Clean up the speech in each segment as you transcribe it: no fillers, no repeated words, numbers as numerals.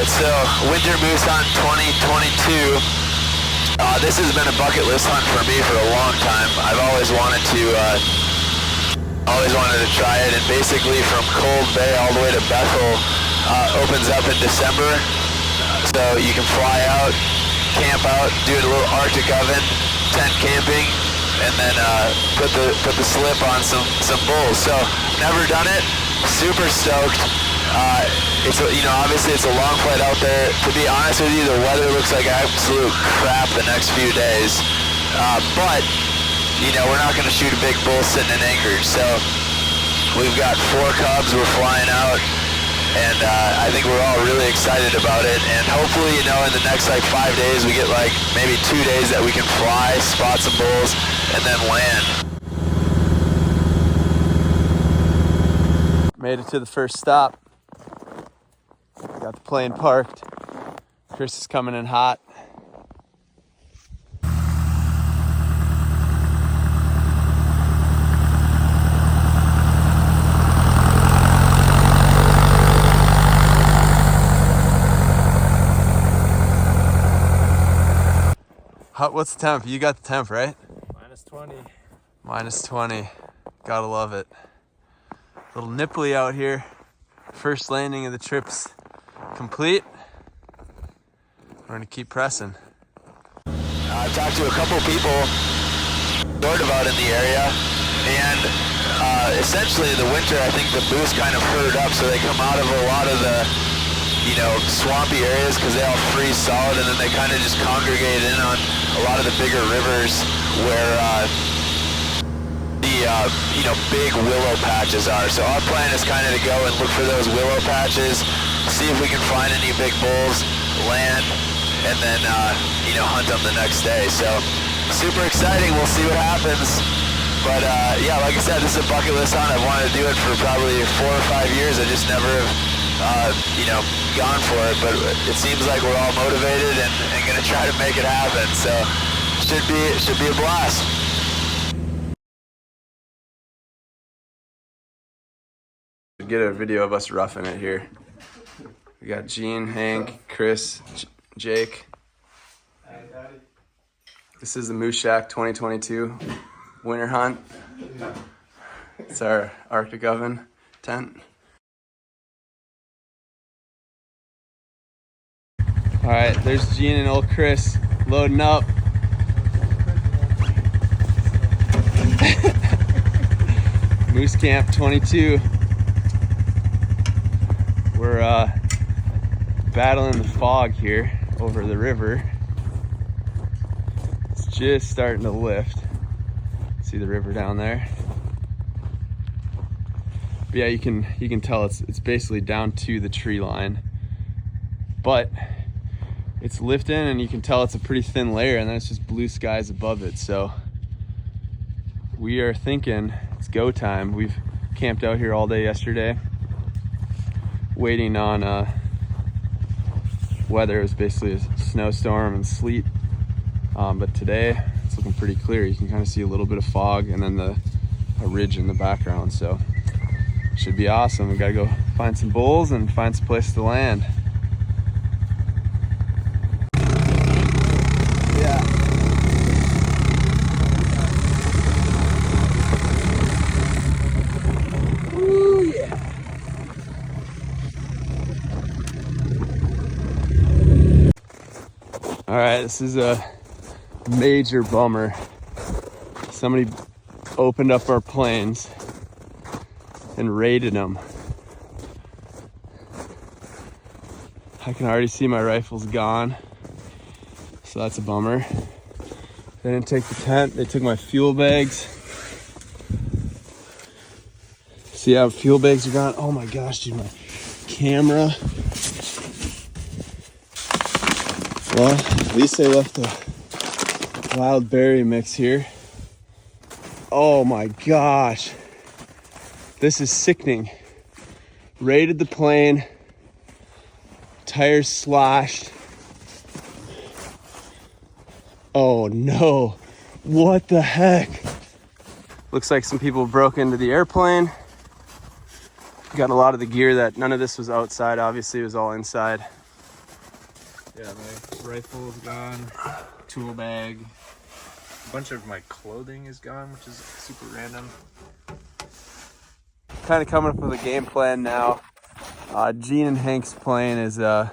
Alright, so winter moose hunt 2022. This has been a bucket list hunt for me for a long time. I've always wanted to try it, and basically from Cold Bay all the way to Bethel opens up in December. So you can fly out, camp out, do a little Arctic oven, tent camping, and then put the slip on some bulls. So never done it, super stoked. It's obviously it's a long flight out there. To be honest with you, the weather looks like absolute crap the next few days. But we're not going to shoot a big bull sitting in Anchorage. So we've got 4 cubs. We're flying out, and I think we're all really excited about it. And hopefully, in the next 5 days, we get maybe 2 days that we can fly, spot some bulls, and then land. Made it to the first stop. Got the plane parked. Chris is coming in hot. What's the temp? You got the temp, right? -20. -20. Gotta love it. Little nipply out here. First landing of the trip's complete. We're gonna keep pressing. I've talked to a couple people sort of out in the area, and essentially in the winter I think the moose kind of herd up, so they come out of a lot of the swampy areas because they all freeze solid, and then they kind of just congregate in on a lot of the bigger rivers where the big willow patches are. So our plan is kind of to go and look for those willow patches, see if we can find any big bulls, land, and then hunt them the next day. So super exciting. We'll see what happens. But yeah, like I said, this is a bucket list hunt. I've wanted to do it for probably 4 or 5 years. I just never have gone for it, but it seems like we're all motivated and gonna try to make it happen. So should be a blast. Get a video of us roughing it here. We got Gene, Hank, Chris, Jake. This is the Moose Shack 2022 winter hunt. It's our Arctic oven tent. All right, there's Gene and old Chris loading up. Moose Camp 22. We're battling the fog here over the river. It's just starting to lift. See the river down there? But yeah, you can tell it's basically down to the tree line. But it's lifting, and you can tell it's a pretty thin layer, and then it's just blue skies above it. So we are thinking it's go time. We've camped out here all day yesterday, waiting on weather. It was basically a snowstorm and sleet, but today it's looking pretty clear. You can kind of see a little bit of fog and then a ridge in the background, so should be awesome. We gotta go find some bulls and find some place to land. Yeah. Ooh, yeah. All right, this is a major bummer. Somebody opened up our planes and raided them. I can already see my rifle's gone, so that's a bummer. They didn't take the tent, they took my fuel bags. See how fuel bags are gone? Oh my gosh, dude, my camera. Well, at least they left the wild berry mix here. Oh my gosh. This is sickening. Raided the plane. Tires sloshed. Oh no. What the heck? Looks like some people broke into the airplane. Got a lot of the gear none of this was outside, obviously it was all inside. Yeah, my rifle's gone, tool bag, a bunch of my clothing is gone, which is super random. Kind of coming up with a game plan now. Gene and Hank's plane is they're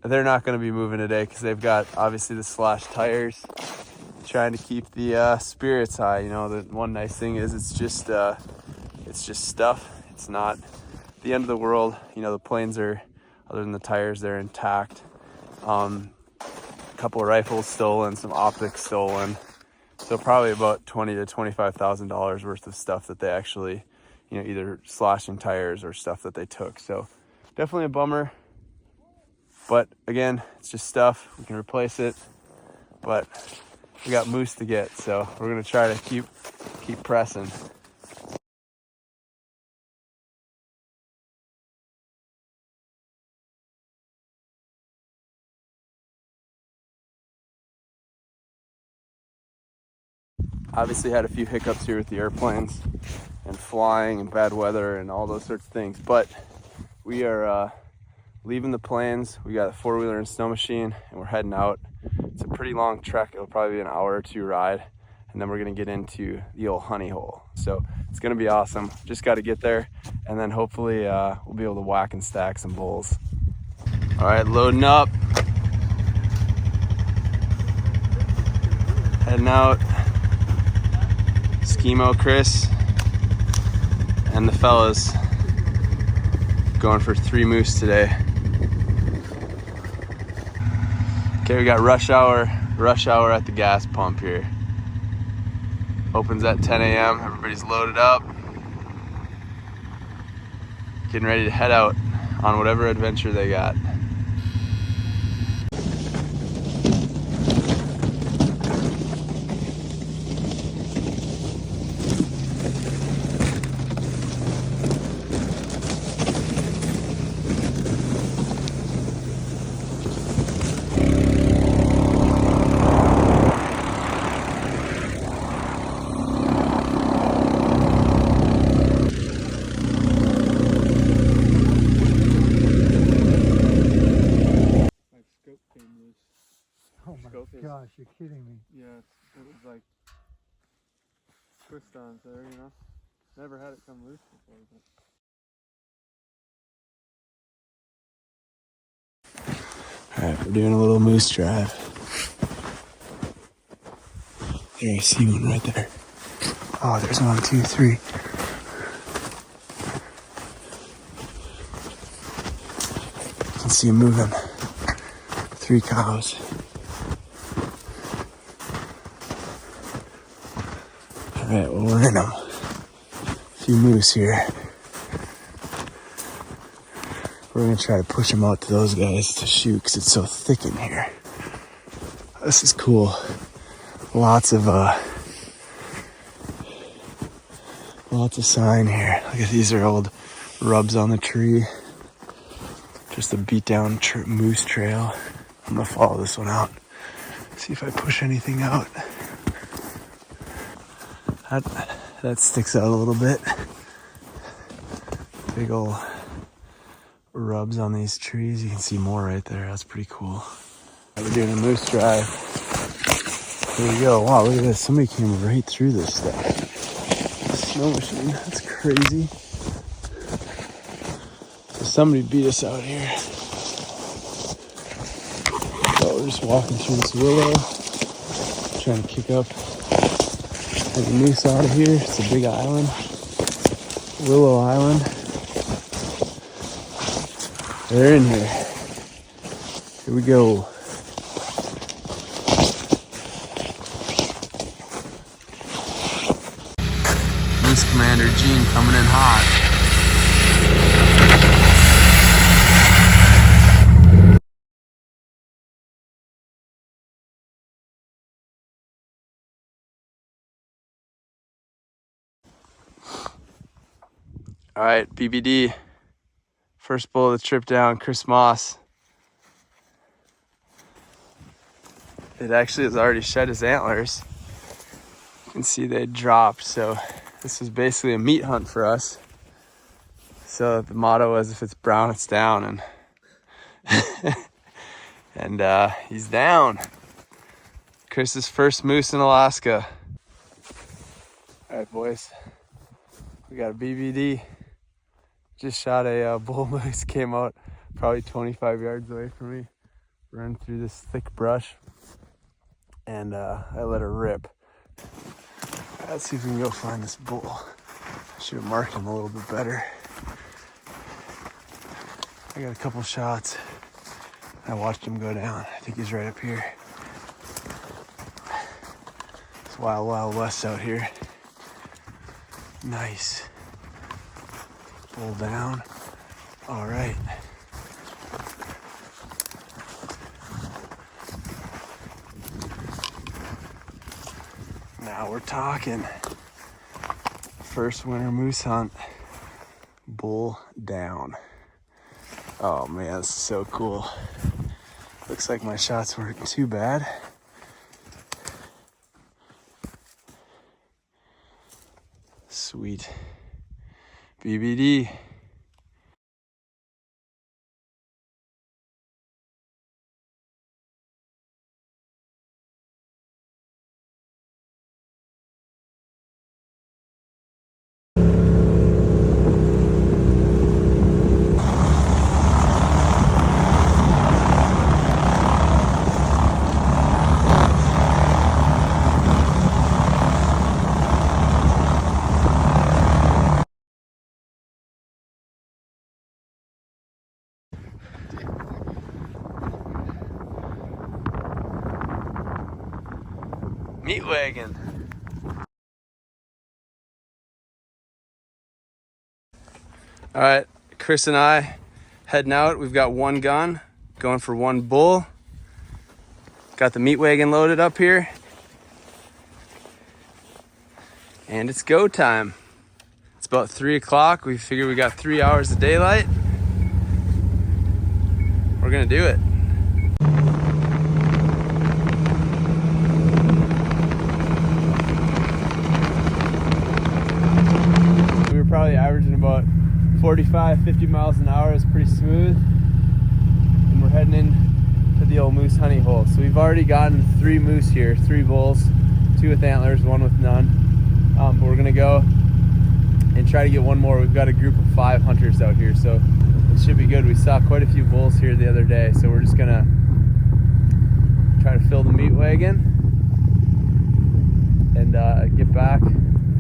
not going to be moving today because they've got obviously the slashed tires. Trying to keep the spirits high. You know, the one nice thing is it's just stuff. It's not the end of the world. You know, the planes are, other than the tires, they're intact. A couple of rifles stolen, some optics stolen. So probably about $20,000 to $25,000 worth of stuff that they actually, you know, either slashing tires or stuff that they took. So definitely a bummer. But again, it's just stuff. We can replace it. But we got moose to get, so we're gonna try to keep pressing. Obviously had a few hiccups here with the airplanes and flying and bad weather and all those sorts of things, but we are leaving the plains. We got a four-wheeler and snow machine and we're heading out. It's a pretty long trek. It'll probably be an hour or two ride, and then we're gonna get into the old honey hole. So it's gonna be awesome. Just got to get there, and then hopefully we'll be able to whack and stack some bulls. All right, loading up, heading out. Schemo Chris and the fellas going for 3 moose today. Okay, we got rush hour at the gas pump here. Opens at 10 a.m. Everybody's loaded up. Getting ready to head out on whatever adventure they got. Oh my gosh, you're kidding me. Yeah, it was like twist on there, you know. Never had it come loose before. But... Alright, we're doing a little moose drive. There, I see one right there. Oh, there's 1, 2, 3. You can see him moving. 3 cows. Alright, well, we're in them. A few moose here. We're gonna try to push them out to those guys to shoot because it's so thick in here. This is cool. Lots of sign here. Look at these are old rubs on the tree. Just a beat down moose trail. I'm gonna follow this one out. See if I push anything out. That sticks out a little bit. Big old rubs on these trees. You can see more right there. That's pretty cool. We're doing a moose drive. Here we go. Wow, look at this. Somebody came right through this stuff. Snow machine. That's crazy. So somebody beat us out here. So we're just walking through this willow. Trying to kick up the moose out of here. It's a big island. Willow Island. They're in here. Here we go. Moose Commander Gene coming in hot. All right, BBD. First bull of the trip down, Chris Moss. It actually has already shed his antlers. You can see they dropped, so this was basically a meat hunt for us. So the motto was, if it's brown, it's down, and And he's down. Chris's first moose in Alaska. All right, boys. We got a BBD. Just shot a bull moose. Came out probably 25 yards away from me. Run through this thick brush. And I let her rip. Let's see if we can go find this bull. Should have marked him a little bit better. I got a couple shots. I watched him go down. I think he's right up here. It's wild, wild west out here. Nice. Bull down. All right. Now we're talking. First winter moose hunt. Bull down. Oh man, this is so cool. Looks like my shots weren't too bad. Sweet. BBD. Meat wagon. All right, Chris and I heading out. We've got one gun, going for one bull. Got the meat wagon loaded up here. And it's go time. It's about 3 o'clock. We figure we got 3 hours of daylight. We're gonna do it. We were probably averaging about 45, 50 miles an hour. It's pretty smooth. And we're heading in to the old moose honey hole. So we've already gotten 3 moose here, 3 bulls, 2 with antlers, 1 with none. But we're gonna go and try to get 1 more. We've got a group of 5 hunters out here, so it should be good. We saw quite a few bulls here the other day, so we're just gonna try to fill the meat wagon and get back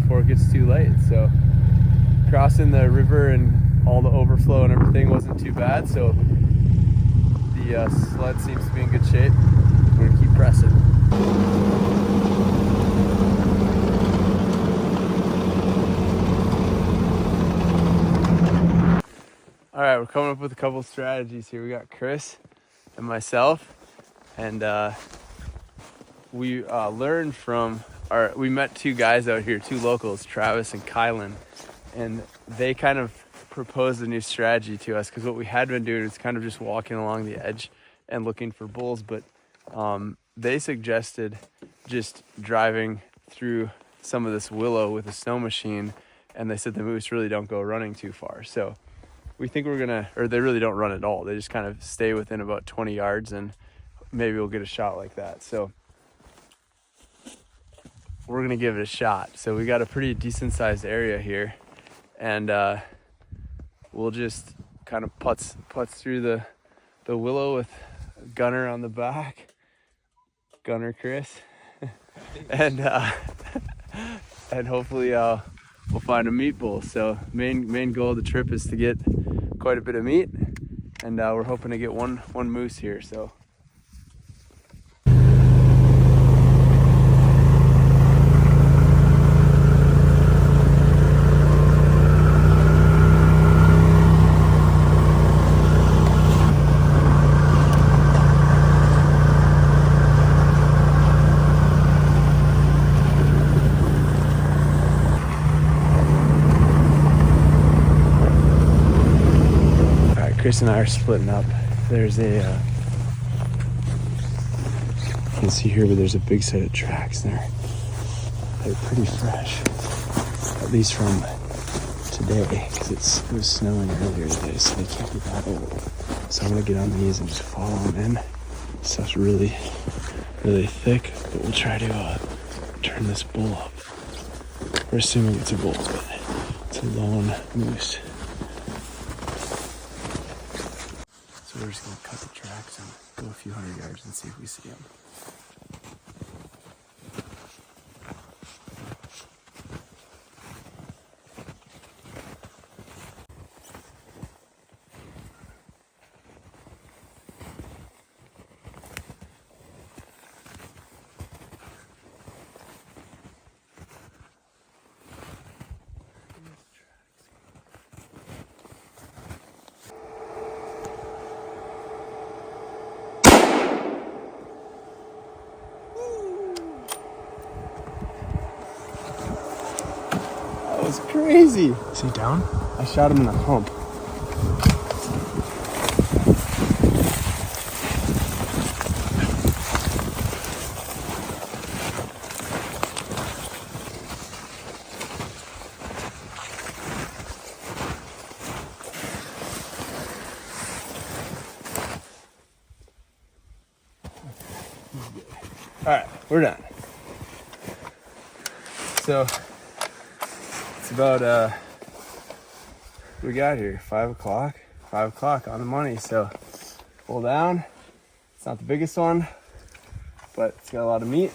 before it gets too late. So crossing the river and all the overflow and everything wasn't too bad, so the sled seems to be in good shape. We're gonna keep pressing. All right, we're coming up with a couple of strategies here. We got Chris and myself, and we learned from we met 2 guys out here, 2 locals, Travis and Kylan, and they kind of proposed a new strategy to us, because what we had been doing is kind of just walking along the edge and looking for bulls, but they suggested just driving through some of this willow with a snow machine, and they said the moose really don't go running too far. So we think we're gonna, or they really don't run at all. They just kind of stay within about 20 yards, and maybe we'll get a shot like that. So we're gonna give it a shot. So we got a pretty decent sized area here, and we'll just kind of putz through the willow with Gunner on the back, Gunner Chris, and hopefully we'll find a meat bull. So main goal of the trip is to get quite a bit of meat, and we're hoping to get one moose here. So Chris and I are splitting up. There's a, you can see here, but there's a big set of tracks there. They're pretty fresh, at least from today, because it was snowing earlier today, so they can't be that old. So I'm gonna get on these and just follow them in Stuff's really, really thick, but we'll try to turn this bull up. We're assuming it's a bull, but it's a lone moose. So we're just gonna cut the tracks and go a few hundred yards and see if we see him. That was crazy. Is he down? I shot him in the hump. All right, we're done. So it's about what we got here, 5 o'clock. 5 o'clock on the money. So pull down. It's not the biggest one, but it's got a lot of meat.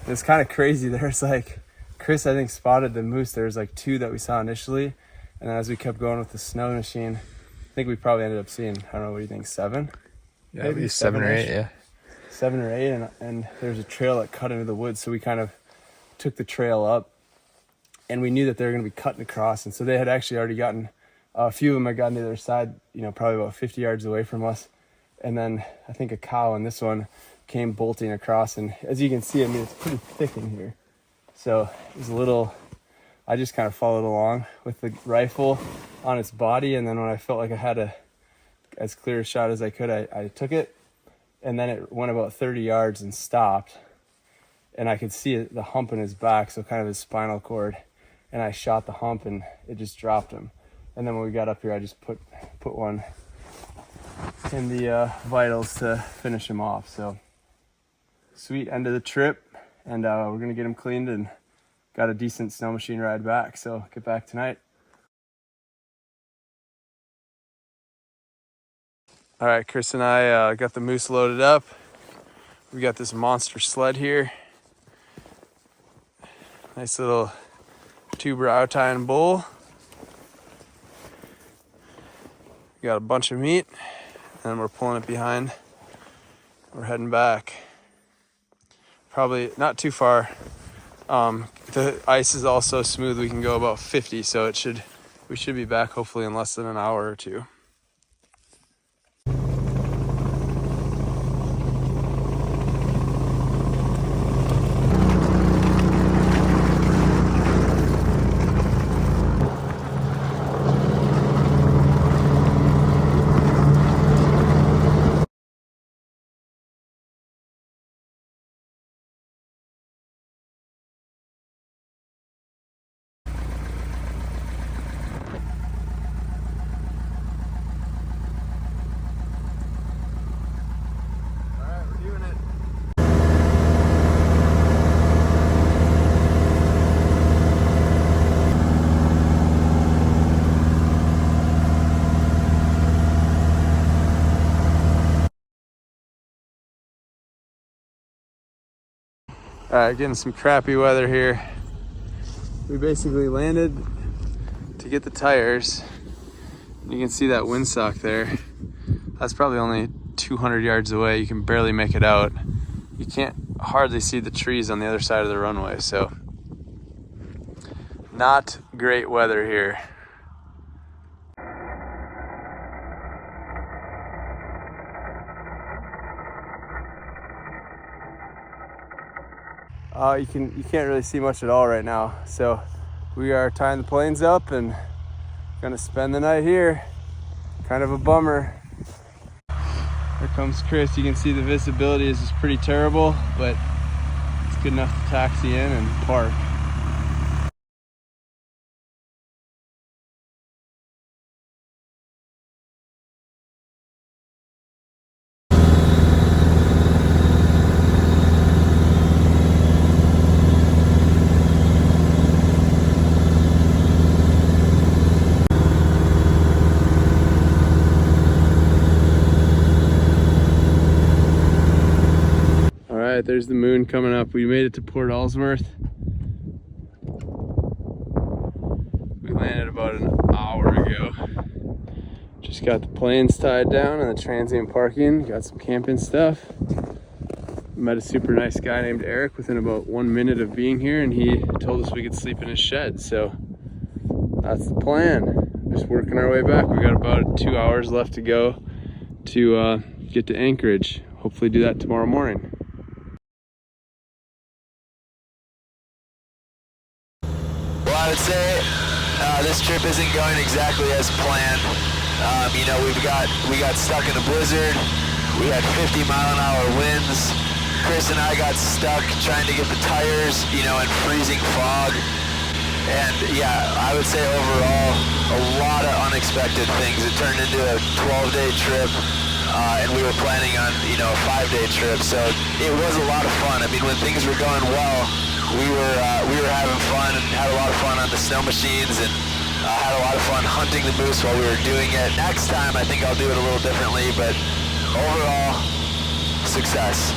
It's kind of crazy. There's like, Chris I think spotted the moose. There's like 2 that we saw initially, and then as we kept going with the snow machine, I think we probably ended up seeing, I don't know, what do you think, 7? Yeah, maybe 7 or 8. Yeah. 7 or 8, and there's a trail that cut into the woods, so we kind of took the trail up, and we knew that they were going to be cutting across, and so they had actually already gotten, a few of them had gotten to the other side, you know, probably about 50 yards away from us, and then I think a cow in this one came bolting across, and as you can see, I mean, it's pretty thick in here, so it was a little, I just kind of followed along with the rifle on its body, and then when I felt like I had as clear a shot as I could, I took it. And then it went about 30 yards and stopped. And I could see the hump in his back, so kind of his spinal cord. And I shot the hump and it just dropped him. And then when we got up here, I just put one in the vitals to finish him off. So sweet end of the trip. And we're going to get him cleaned and got a decent snow machine ride back. So get back tonight. All right, Chris and I got the moose loaded up. We got this monster sled here. Nice little 2 brow tine bull. We got a bunch of meat, and we're pulling it behind. We're heading back. Probably not too far. The ice is also smooth. We can go about 50, so we should be back hopefully in less than an hour or 2. All right, getting some crappy weather here. We basically landed to get the tires. You can see that windsock there. That's probably only 200 yards away. You can barely make it out. You can't hardly see the trees on the other side of the runway, so not great weather here. You can't really see much at all right now. So we are tying the planes up and gonna spend the night here. Kind of a bummer. Here comes Chris. You can see the visibility is just pretty terrible, but it's good enough to taxi in and park. right, there's the moon coming up. We made it to Port Ellsworth. We landed about an hour ago. Just got the planes tied down and the transient parking. Got some camping stuff. Met a super nice guy named Eric within about 1 minute of being here, and he told us we could sleep in his shed. So that's the plan. Just working our way back. We got about 2 hours left to go to get to Anchorage. Hopefully do that tomorrow morning. Well, I would say this trip isn't going exactly as planned. You know, we got stuck in a blizzard. We had 50-mile-an-hour winds. Chris and I got stuck trying to get the tires, you know, in freezing fog. And yeah, I would say overall, a lot of unexpected things. It turned into a 12-day trip, and we were planning on, you know, a 5-day trip. So it was a lot of fun. I mean, when things were going well, we were having fun and had a lot of fun on the snow machines, and had a lot of fun hunting the moose while we were doing it. Next time, I think I'll do it a little differently, but overall, success.